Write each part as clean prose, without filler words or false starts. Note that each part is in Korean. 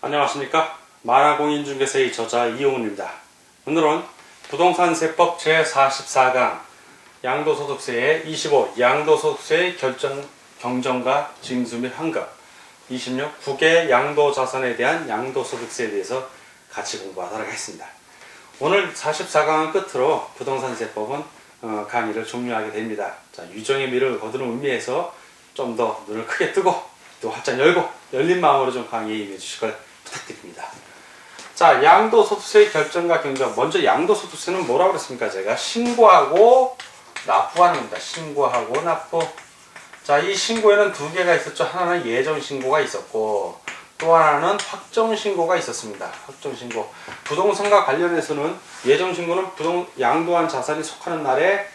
안녕하십니까. 만화공인중개사의 저자 이용훈입니다. 오늘은 부동산세법 제44강 양도소득세의 25 양도소득세의 경정과 징수 및 환급 26 국외 양도자산에 대한 양도소득세에 대해서 같이 공부하도록 하겠습니다. 오늘 44강을 끝으로 부동산세법은 강의를 종료하게 됩니다. 자, 유정의 미를 거두는 의미에서 좀 더 눈을 크게 뜨고 또 활짝 열고 열린 마음으로 좀 강의에 임해 주실 걸 부탁드립니다. 자, 양도소득세의 결정과 경정. 먼저 양도소득세는 뭐라고 그랬습니까? 제가 신고하고 납부하는 겁니다. 신고하고 납부. 자, 이 신고에는 두 개가 있었죠. 하나는 예정신고가 있었고 또 하나는 확정신고가 있었습니다. 확정신고. 부동산과 관련해서는 예정신고는 양도한 자산이 속하는 날에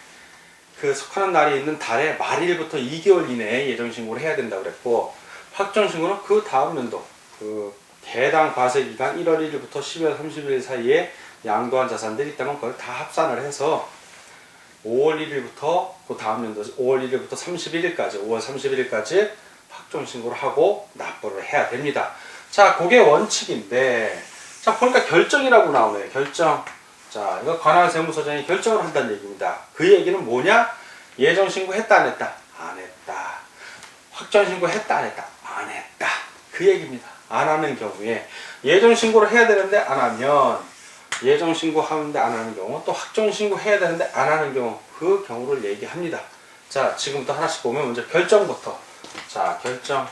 속하는 날이 있는 달에 말일부터 2개월 이내에 예정신고를 해야 된다고 그랬고, 확정신고는 그 다음 연도 해당 과세기간 1월 1일부터 12월 30일 사이에 양도한 자산들이 있다면 그걸 다 합산을 해서 5월 1일부터 그 다음 연도 5월 1일부터 31일까지 5월 31일까지 확정신고를 하고 납부를 해야 됩니다. 자, 그게 원칙인데, 자, 보니까 결정이라고 나오네요. 결정. 자, 이거 관할세무서장이 결정을 한다는 얘기입니다. 그 얘기는 뭐냐? 예정신고 했다 안 했다? 안 했다. 확정신고 했다 안 했다? 안 했다. 그 얘기입니다. 안 하는 경우에 예정신고를 해야 되는데 안 하면, 예정신고 하는데 안 하는 경우, 또 확정신고 해야 되는데 안 하는 경우, 그 경우를 얘기합니다. 자, 지금부터 하나씩 보면 먼저 결정부터. 자, 결정.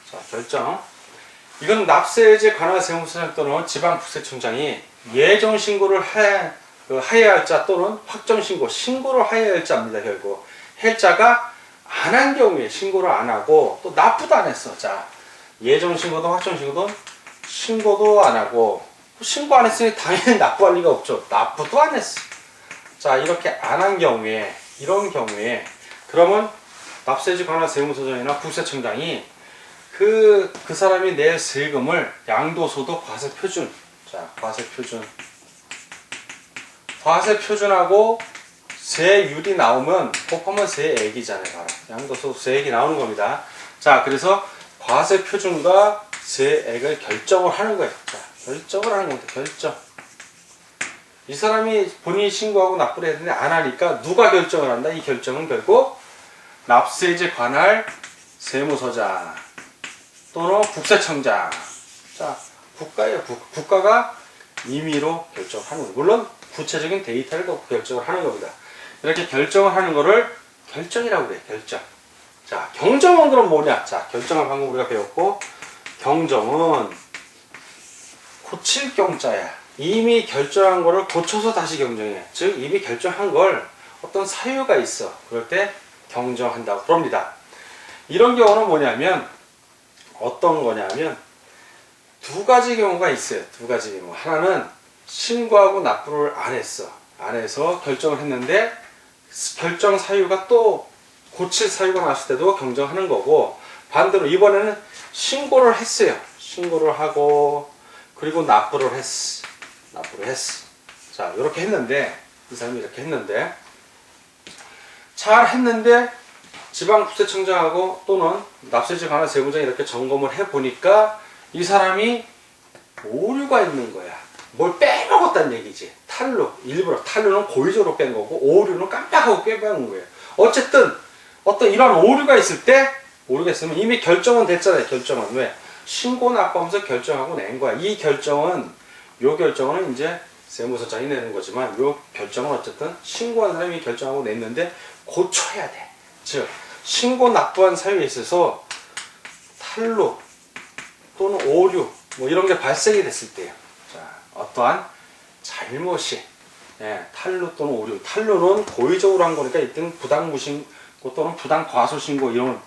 자, 결정. 이건 납세의제 관할세무서장 또는 지방국세청장이 예정신고를 하여야 할 자 또는 확정신고, 신고를 하여야 할 자입니다. 결국 해자가 안 한 경우에 신고를 안 하고 또 납부도 안 했어. 자, 예정신고든 확정신고든 신고도 안 하고, 신고 안 했으니 당연히 납부할 리가 없죠. 납부도 안 했어. 자, 이렇게 안 한 경우에, 이런 경우에 그러면 납세지 관할세무서장이나 국세청장이 그 사람이 낼 세금을 양도소득 과세표준, 자, 과세표준하고 세율이 나오면 곱하면 세액이잖아요. 바로 양도소득 세액이 나오는 겁니다. 자, 그래서 과세표준과 세액을 결정을 하는 거예요. 자, 결정을 하는 겁니다. 결정. 이 사람이 본인이 신고하고 납부를 해야 되는데 안 하니까 누가 결정을 한다? 이 결정은 결국 납세제 관할 세무서장 또는 국세청장. 자, 국가예요. 국가가 임의로 결정하는 거예요. 물론 구체적인 데이터를 갖고 결정을 하는 겁니다. 이렇게 결정을 하는 거를 결정이라고 그래요. 결정. 자, 경정은 그럼 뭐냐? 자, 결정을 방금 우리가 배웠고, 경정은 고칠 경자야. 이미 결정한 거를 고쳐서 다시 경정해. 즉, 이미 결정한 걸 어떤 사유가 있어. 그럴 때 경정한다고 그럽니다. 이런 경우는 뭐냐면, 어떤 거냐면, 두 가지 경우가 있어요. 두 가지 경우. 하나는 신고하고 납부를 안 했어. 안 해서 결정을 했는데, 결정 사유가 또 고칠 사유가 나왔을 때도 경정하는 거고, 반대로 이번에는 신고를 했어요. 신고를 하고, 그리고 납부를 했어. 자, 이렇게 했는데, 이 사람이 이렇게 했는데, 잘 했는데, 지방국세청장하고 또는 납세지 관할 세무장이 이렇게 점검을 해보니까 이 사람이 오류가 있는 거야. 뭘 빼먹었다는 얘기지. 탈루. 일부러. 탈루는 고의적으로 뺀 거고, 오류는 깜빡하고 빼먹은 거예요. 어쨌든 어떤 이런 오류가 있을 때, 오류가 있으면 이미 결정은 됐잖아요. 결정은. 왜? 신고 납부하면서 결정하고 낸 거야. 이 결정은, 요 결정은 이제 세무서장이 내는 거지만, 요 결정은 어쨌든 신고한 사람이 결정하고 냈는데 고쳐야 돼. 즉, 신고 납부한 사유에 있어서 탈루 또는 오류 뭐 이런 게 발생이 됐을 때요. 자, 어떠한 잘못이, 탈루 또는 오류. 탈루는 고의적으로 한 거니까 이때는 부당무신고 또는 부당과소신고 이런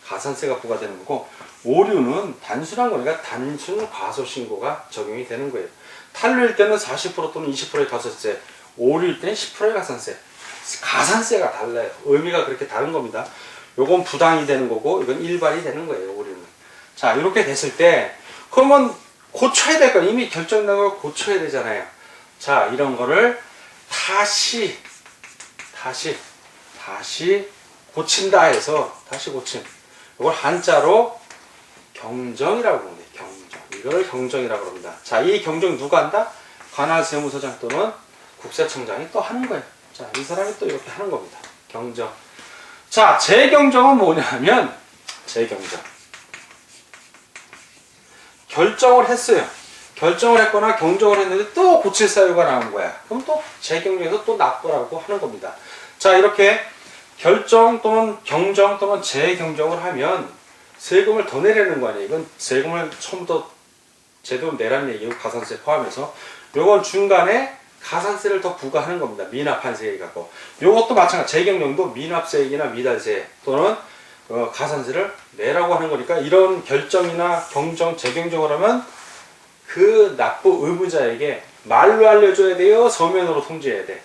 가산세가 부과되는 거고, 오류는 단순한 거니까 단순 과소신고가 적용이 되는 거예요. 탈루일 때는 40% 또는 20%의 가산세, 오류일 때는 10%의 가산세. 가산세가 달라요. 의미가 그렇게 다른 겁니다. 요건 부당이 되는 거고, 이건 일반이 되는 거예요, 오류는. 자, 이렇게 됐을 때, 그러면 고쳐야 될 거, 이미 결정된 걸 고쳐야 되잖아요. 자, 이런 거를 다시 고친다 해서, 다시 고침. 이걸 한자로 경정이라고 부르는데, 이거를 경정이라고 합니다. 자, 이 경정 누가 한다? 관할세무서장 또는 국세청장이 또 하는 거예요. 자, 이 사람이 또 이렇게 하는 겁니다. 경정. 자, 재경정은 뭐냐면, 재경정. 결정을 했어요. 결정을 했거나 경정을 했는데 또 고칠 사유가 나온 거야. 그럼 또 재경정에서 또 납부라고 하는 겁니다. 자, 이렇게 결정 또는 경정 또는 재경정을 하면 세금을 더 내라는 거 아니에요. 이건 세금을 처음부터 제대로 내라는 얘기고 가산세 포함해서 요건 중간에 가산세를 더 부과하는 겁니다. 미납한 세액 갖고. 요것도 마찬가지. 재경정도 미납세액이나 미달세 또는 가산세를 내라고 하는 거니까 이런 결정이나 경정, 재경정을 하면 그 납부 의무자에게 말로 알려줘야 돼요? 서면으로 통지해야 돼?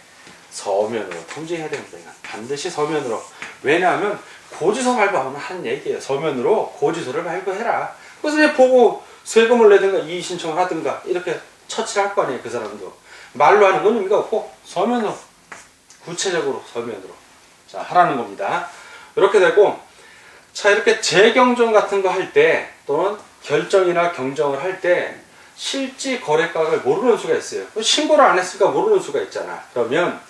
서면으로 통지해야 됩니다. 반드시 서면으로. 왜냐하면 고지서 발부하면 하는 얘기예요. 서면으로 고지서를 발부해라. 그래서 이제 보고 세금을 내든가 이의 신청을 하든가 이렇게 처치를 할 거 아니에요. 그 사람도. 말로 하는 건 의미가 없고 서면으로, 구체적으로 서면으로 자 하라는 겁니다. 이렇게 되고, 자 이렇게 재경정 같은 거 할 때 또는 결정이나 경정을 할 때 실지 거래가를 모르는 수가 있어요. 신고를 안 했으니까 모르는 수가 있잖아. 그러면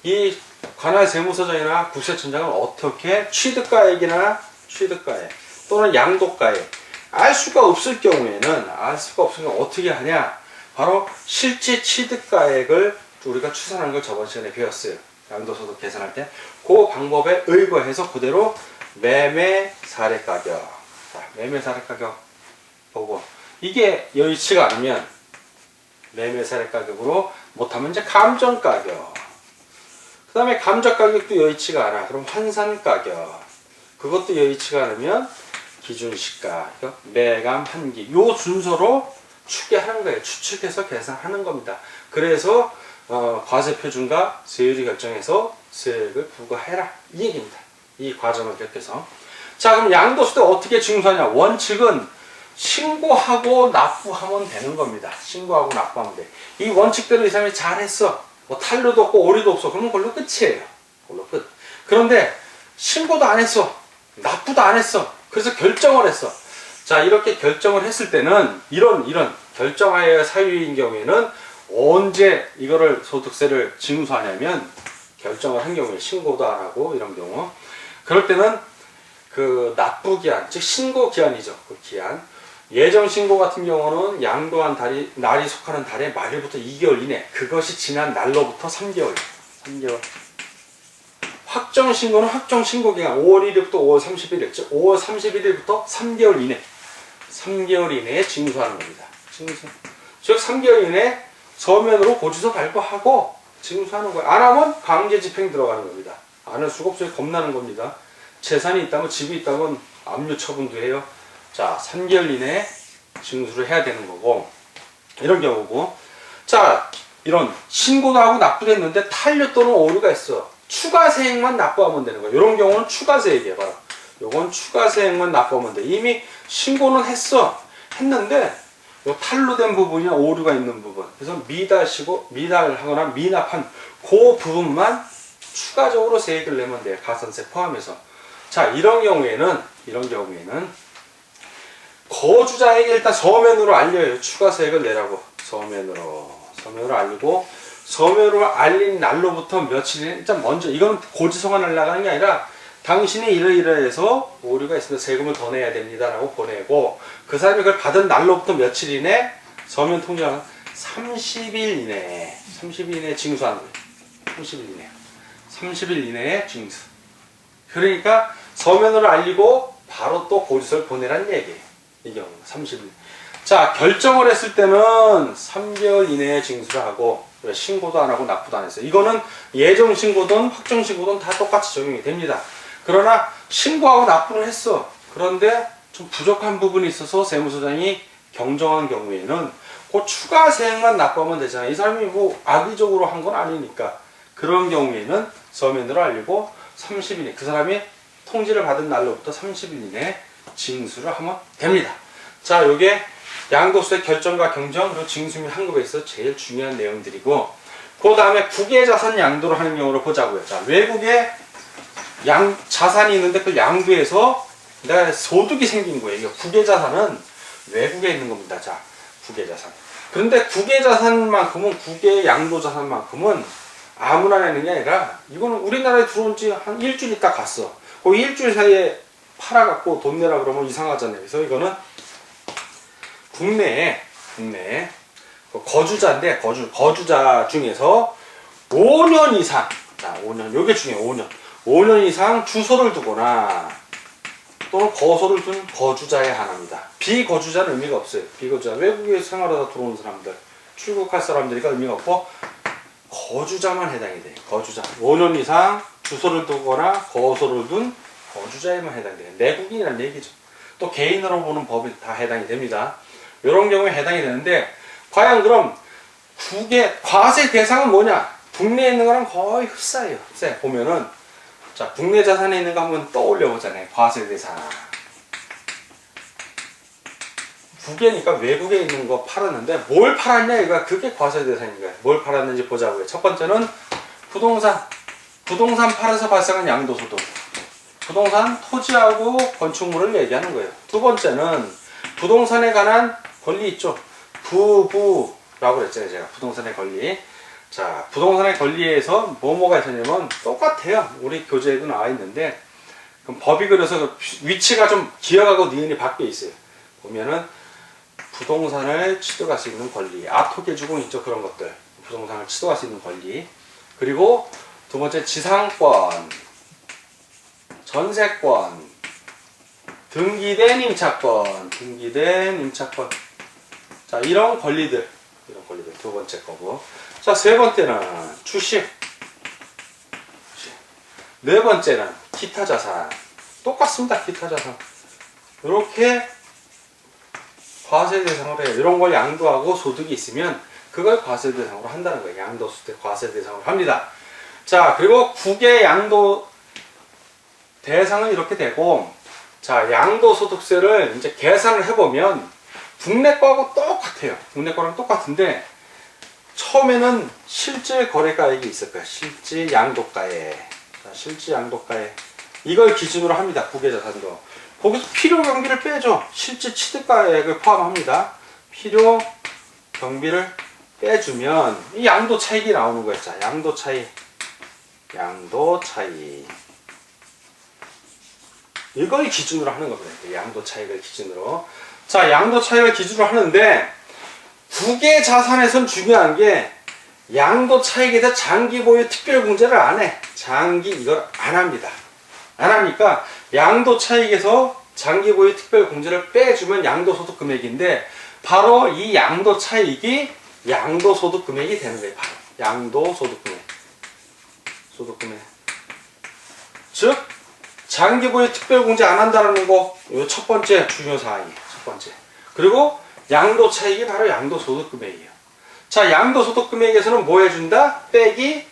이 관할세무서장이나 국세청장은 어떻게 취득가액이나 취득가액 또는 양도가액 알 수가 없을 경우에는 어떻게 하냐? 바로 실지 취득가액을 우리가 추산하는 걸 저번 시간에 배웠어요. 양도소득 계산할 때 그 방법에 의거해서 그대로 매매 사례가격, 매매 사례가격 보고 이게 여의치가 않으면 매매 사례가격으로 못하면 이제 감정가격. 그 다음에 감정가격도 여의치가 않아. 그럼 환산가격. 그것도 여의치가 않으면 기준시가, 매감 한기. 요 순서로 추계하는 거예요. 추측해서 계산하는 겁니다. 그래서 과세표준과 세율이 결정해서 세액을 부과해라. 이 얘기입니다. 이 과정을 겪어서. 자, 그럼 양도세 때 어떻게 징수하냐? 원칙은 신고하고 납부하면 되는 겁니다. 신고하고 납부하면 돼. 이 원칙대로 이 사람이 잘했어. 뭐 탈루도 없고 오류도 없어. 그러면 그걸로 끝이에요. 그걸로 끝. 그런데 신고도 안 했어. 납부도 안 했어. 그래서 결정을 했어. 자, 이렇게 결정을 했을 때는 이런 결정하여 사유인 경우에는 언제 이거를 소득세를 징수하냐면 결정을 한 경우에 신고도 안 하고 이런 경우 그럴 때는 그 납부기한, 즉 신고기한이죠. 그 기한. 예정신고 같은 경우는 양도한 날이 속하는 달의 말일부터 2개월 이내, 그것이 지난 날로부터 3개월. 확정신고는 확정신고기간 5월 1일부터 5월 31일, 즉 5월 31일부터 3개월 이내, 3개월 이내에 징수하는 겁니다. 징수. 즉 3개월 이내에 서면으로 고지서 발부하고 징수하는 거예요. 안 하면 강제 집행 들어가는 겁니다. 안 할 수가 없어요. 겁나는 겁니다. 재산이 있다면, 집이 있다면 압류 처분도 해요. 자, 3개월 이내에 징수를 해야 되는 거고, 이런 경우고. 자, 이런 신고도 하고 납부도 했는데 탄료 또는 오류가 있어. 추가세액만 납부하면 되는 거예요. 이런 경우는 추가세액이에요. 바로 요건 추가세액만 납부하면 돼. 이미 신고는 했는데 요 탄로된 부분이나 오류가 있는 부분, 그래서 미달하거나 미납한 그 부분만 추가적으로 세액을 내면 돼요. 가산세 포함해서. 자, 이런 경우에는 거주자에게 일단 서면으로 알려요. 추가세액을 내라고. 서면으로 알리고, 서면으로 알린 날로부터 며칠, 일단 먼저, 이건 고지서가 날라가는 게 아니라 당신이 이러이러해서 오류가 있으면 세금을 더 내야 됩니다 라고 보내고, 그 사람이 그걸 받은 날로부터 며칠 이내 서면 통지하는 30일 이내에 징수하는 거예요. 30일 이내에 징수. 그러니까 서면으로 알리고 바로 또 고지서를 보내라는 얘기예요. 이 경우는 30일. 자, 결정을 했을 때는 3개월 이내에 징수를 하고, 신고도 안 하고 납부도 안 했어요. 이거는 예정 신고든 확정 신고든 다 똑같이 적용이 됩니다. 그러나 신고하고 납부를 했어. 그런데 좀 부족한 부분이 있어서 세무서장이 경정한 경우에는 그 추가세액만 납부하면 되잖아요. 이 사람이 뭐 악의적으로 한 건 아니니까. 그런 경우에는 서면으로 알리고 30일 이내, 그 사람이 통지를 받은 날로부터 30일 이내에 징수를 하면 됩니다. 자, 요게 양도세 결정과 경정, 그리고 징수 및 환급에 있어서 제일 중요한 내용들이고, 그 다음에 국외자산 양도를 하는 경우를 보자고요. 자, 외국에 자산이 있는데 그걸 양도해서 내가 소득이 생긴 거예요. 국외자산은 외국에 있는 겁니다. 자, 국외자산. 그런데 국외자산만큼은, 국외 양도자산만큼은 아무나 내는 게 아니라, 이거는 우리나라에 들어온 지 한 일주일 있다 갔어. 그 일주일 사이에 팔아갖고 돈 내라 그러면 이상하잖아요. 그래서 이거는 국내에 거주자인데, 거주자 중에서 5년 이상, 자, 5년, 요게 중요해요. 5년 이상 주소를 두거나 또는 거소를 둔 거주자에 한합니다. 비거주자는 의미가 없어요. 비거주자, 외국에 생활하다 들어오는 사람들, 출국할 사람들이니까 의미가 없고, 거주자만 해당이 돼요. 거주자. 5년 이상 주소를 두거나 거소를 둔 거주자에만 해당이 돼요. 내국인이라는 얘기죠. 또 개인으로 보는 법이 다 해당이 됩니다. 이런 경우에 해당이 되는데, 과연 그럼 과세 대상은 뭐냐? 국내에 있는 거랑 거의 흡사해요. 보면은, 자, 국내 자산에 있는 거 한번 떠올려 보잖아요. 과세 대상. 국외니까 외국에 있는 거 팔았는데, 뭘 팔았냐, 이거. 그게 과세 대상인 거예요. 뭘 팔았는지 보자고요. 첫 번째는 부동산. 부동산 팔아서 발생한 양도소득. 부동산, 토지하고 건축물을 얘기하는 거예요. 두 번째는 부동산에 관한 권리 있죠. 부라고 그랬잖아요. 제가 부동산의 권리. 자, 부동산의 권리에서 뭐가 있었냐면 똑같아요. 우리 교재에도 나와 있는데, 그럼 법이 그래서 위치가 좀 기억하고 니은이 바뀌어 있어요. 보면은 부동산을 취득할 수 있는 권리, 아토개주공 있죠. 그런 것들. 부동산을 취득할 수 있는 권리. 그리고 두 번째 지상권, 전세권, 등기된 임차권. 자, 이런 권리들 두 번째 거고. 자, 세 번째는 주식. 네 번째는 기타 자산. 똑같습니다. 기타 자산. 이렇게 과세 대상으로 해요. 이런 걸 양도하고 소득이 있으면 그걸 과세 대상으로 한다는 거예요. 양도소득 과세 대상으로 합니다. 자, 그리고 국외 양도 대상은 이렇게 되고, 자, 양도소득세를 이제 계산을 해보면 국내 거하고 똑같아요. 국내 거랑 똑같은데, 처음에는 실질 거래가액이 있을 거예요. 실질 양도가액. 자, 실질 양도가액. 이걸 기준으로 합니다. 국외자산도. 거기서 필요 경비를 빼죠. 실질 취득가액을 포함합니다. 필요 경비를 빼주면 이 양도 차익이 나오는 거예요. 자, 양도 차익. 이걸 기준으로 하는 겁니다. 양도 차익을 기준으로. 자, 양도 차익을 기준으로 하는데, 국외 자산에선 중요한 게 양도 차익에 대해 장기 보유 특별 공제를 안 해. 이걸 안 합니다. 안 하니까 양도 차익에서 장기 보유 특별 공제를 빼주면 양도소득 금액인데, 바로 이 양도 차익이 양도소득 금액이 되는 거예요. 바로 양도소득 금액. 즉, 장기 보유 특별 공제 안 한다는 거, 이 첫 번째 중요 사항이에요. 첫 번째. 그리고 양도 차익이 바로 양도소득 금액이에요. 자, 양도소득 금액에서는 뭐 해준다? 빼기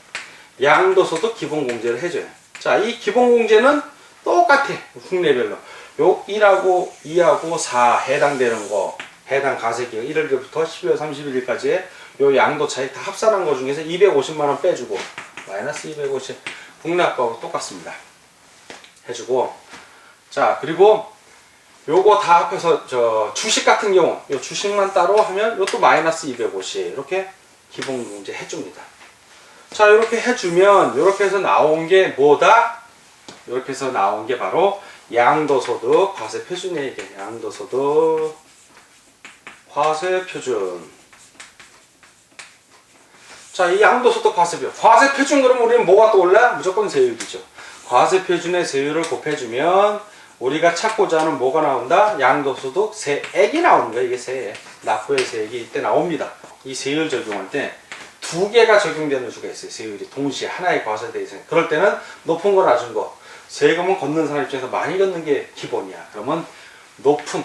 양도소득 기본공제를 해줘요. 자, 이 기본공제는 똑같아. 국내별로. 요 1하고 2하고 4 해당되는 거, 해당 가세기간 1월부터 12월 31일까지의 요 양도 차익 다 합산한 거 중에서 250만원 빼주고, 마이너스 250. 국내 거하고 똑같습니다. 해주고, 자, 그리고 요거 다 합해서 주식 같은 경우 요 주식만 따로 하면 요것도 마이너스 250 이렇게 기본공제 해줍니다. 자, 이렇게 해주면 이렇게 해서 나온 게 뭐다? 이렇게 해서 나온 게 바로 양도소득 과세표준이에요. 이게 양도소득 과세표준. 자, 이 양도소득 과세표준 그러면 우리는 뭐가 떠올라? 무조건 세율이죠. 과세표준의 세율을 곱해주면 우리가 찾고자 하는 뭐가 나온다? 양도소득 세액이 나오는 거예요. 이게 세액. 납부의 세액이 이때 나옵니다. 이 세율 적용할 때 두 개가 적용되는 수가 있어요. 세율이 동시에 하나의 과세대에 있어요. 그럴 때는 높은 거 낮은 거. 세금은 걷는 사람 입장에서 많이 걷는 게 기본이야. 그러면 높은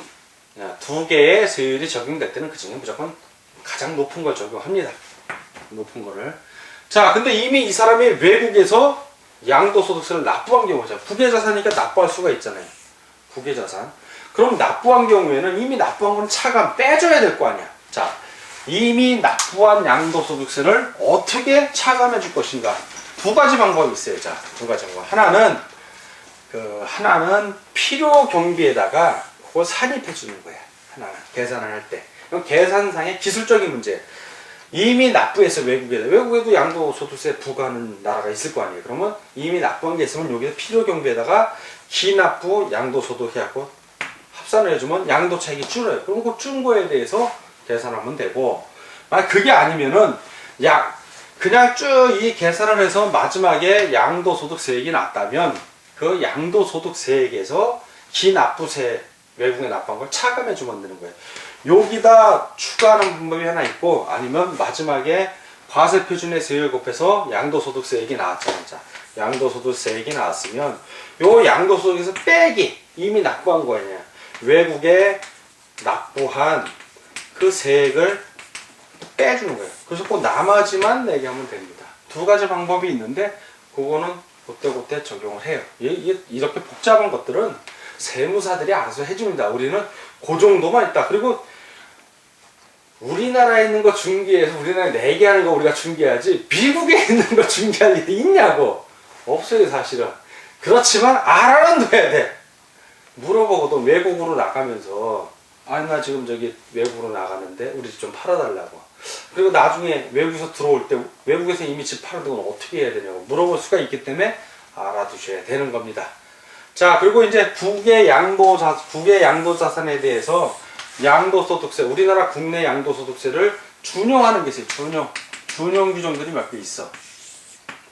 두 개의 세율이 적용될 때는 그 중에 무조건 가장 높은 걸 적용합니다. 높은 거를. 자, 근데 이미 이 사람이 외국에서 양도소득세를 납부한 경우죠. 국외자산이니까 납부할 수가 있잖아요. 국외자산. 그럼 납부한 경우에는 이미 납부한 건 차감 빼줘야 될 거 아니야. 자, 이미 납부한 양도소득세를 어떻게 차감해 줄 것인가. 두 가지 방법이 있어요. 자, 두 가지 방법. 하나는 필요 경비에다가 그걸 산입해 주는 거야. 하나는 계산을 할 때. 이건 계산상의 기술적인 문제. 이미 납부해서 외국에도 양도소득세 부과하는 나라가 있을 거 아니에요. 그러면 이미 납부한 게 있으면 여기서 필요경비에다가 기납부 양도소득 해갖고 합산을 해주면 양도 차익이 줄어요. 그럼 그 준 거에 대해서 계산하면 되고, 만약 그게 아니면은 그냥 쭉 이 계산을 해서 마지막에 양도소득세액이 났다면 그 양도소득세액에서 기납부세 외국에 납부한 걸 차감해 주면 되는 거예요. 여기다 추가하는 방법이 하나 있고, 아니면 마지막에 과세표준의 세율 곱해서 양도소득세액이 나왔잖아요. 자, 양도소득세액이 나왔으면 요 양도소득에서 빼기, 이미 납부한 거예요. 외국에 납부한 그 세액을 빼주는 거예요. 그래서 그 나머지만 내게 하면 됩니다. 두 가지 방법이 있는데 그거는 그때그때 적용을 해요. 이렇게 복잡한 것들은 세무사들이 알아서 해줍니다. 우리는 그 정도만 있다. 그리고 우리나라에 있는 거 중개해서 우리나라에 내게 하는 거 우리가 중개하지 미국에 있는 거 중개할 일이 있냐고. 없어요, 사실은. 그렇지만 알아는 둬야 돼. 물어보거든. 외국으로 나가면서 나 지금 저기 외국으로 나가는데 우리 집 좀 팔아달라고. 그리고 나중에 외국에서 들어올 때 외국에서 이미 집 파는 건 어떻게 해야 되냐고 물어볼 수가 있기 때문에 알아두셔야 되는 겁니다. 자, 그리고 이제 국외 양도자산에 대해서 양도소득세, 우리나라 국내 양도소득세를 준용하는 게 있어요. 준용 규정들이 몇 개 있어.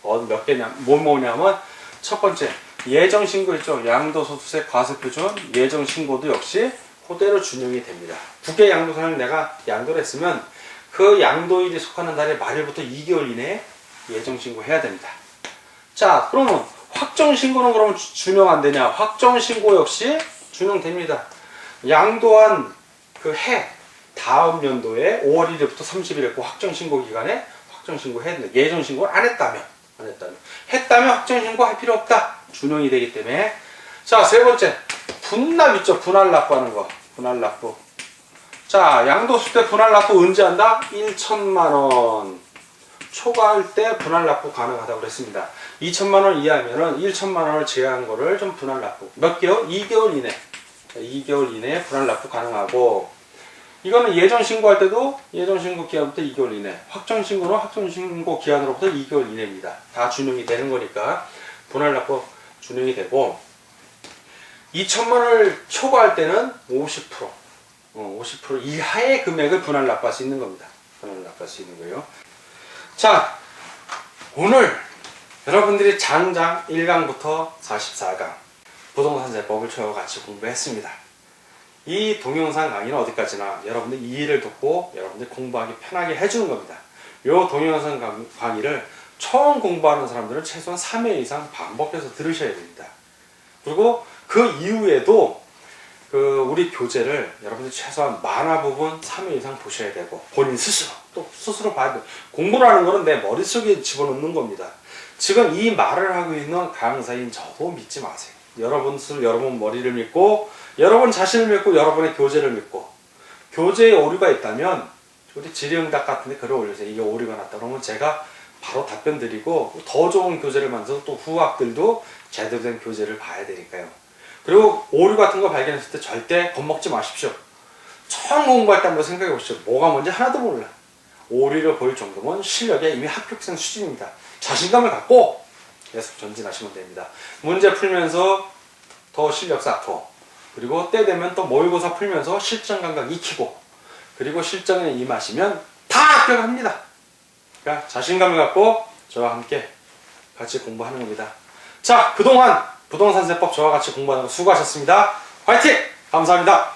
몇 개냐, 뭐냐면 첫 번째 예정신고 있죠. 양도소득세 과세표준 예정신고도 역시 그대로 준용이 됩니다. 국외 양도자산을 내가 양도를 했으면 그 양도일이 속하는 달의 말일부터 2개월 이내에 예정신고 해야 됩니다. 자, 그러면 확정신고는 그러면 준용 안 되냐? 확정신고 역시 준용됩니다. 양도한 그 해, 다음 연도에 5월 1일부터 30일 그 확정신고 기간에 확정신고 해야 된다. 예정신고를 안 했다면. 했다면 확정신고 할 필요 없다. 준용이 되기 때문에. 자, 세 번째. 분납 있죠. 분할납부 하는 거. 분할납부. 자, 양도소득세 분할납부 언제 한다? 1천만원. 초과할 때 분할납부 가능하다고 그랬습니다. 2천만원 이하면은 1천만원을 제외한 거를 좀 분할납부. 몇 개월? 2개월 이내. 2개월 이내에 분할납부 가능하고, 이거는 예정신고할 때도 예정신고 기한부터 2개월 이내, 확정신고는 확정신고 기한으로부터 2개월 이내입니다. 다 준용이 되는 거니까 분할납부 준용이 되고, 2천만원을 초과할 때는 50% 이하의 금액을 분할납부할 수 있는 겁니다. 분할납부할 수 있는 거예요. 자, 오늘 여러분들이 장장 1강부터 44강 부동산세법을 저와 같이 공부했습니다. 이 동영상 강의는 어디까지나 여러분들 이해를 돕고 여러분들 공부하기 편하게 해주는 겁니다. 이 동영상 강의를 처음 공부하는 사람들은 최소한 3회 이상 반복해서 들으셔야 됩니다. 그리고 그 이후에도 우리 교재를 여러분들 최소한 많은 부분 3회 이상 보셔야 되고, 본인 스스로 봐야 돼요. 공부를 하는 거는 내 머릿속에 집어넣는 겁니다. 지금 이 말을 하고 있는 강사인 저도 믿지 마세요. 여러분 머리를 믿고, 여러분 자신을 믿고, 여러분의 교재를 믿고, 교재에 오류가 있다면 우리 질의응답 같은 데 글을 올려주세요. 이게 오류가 났다 그러면 제가 바로 답변 드리고 더 좋은 교재를 만들어서 또 후학들도 제대로 된 교재를 봐야 되니까요. 그리고 오류 같은 거 발견했을 때 절대 겁먹지 마십시오. 처음 공부할 때 한번 생각해 보시죠. 뭐가 뭔지 하나도 몰라. 오류를 보일 정도면 실력에 이미 합격생 수준입니다. 자신감을 갖고 계속 전진하시면 됩니다. 문제 풀면서 더 실력 쌓고, 그리고 때 되면 또 모의고사 풀면서 실전 감각 익히고, 그리고 실전에 임하시면 다 합격합니다. 그러니까 자신감을 갖고 저와 함께 같이 공부하는 겁니다. 자, 그동안 부동산세법 저와 같이 공부하는 거 수고하셨습니다. 화이팅! 감사합니다.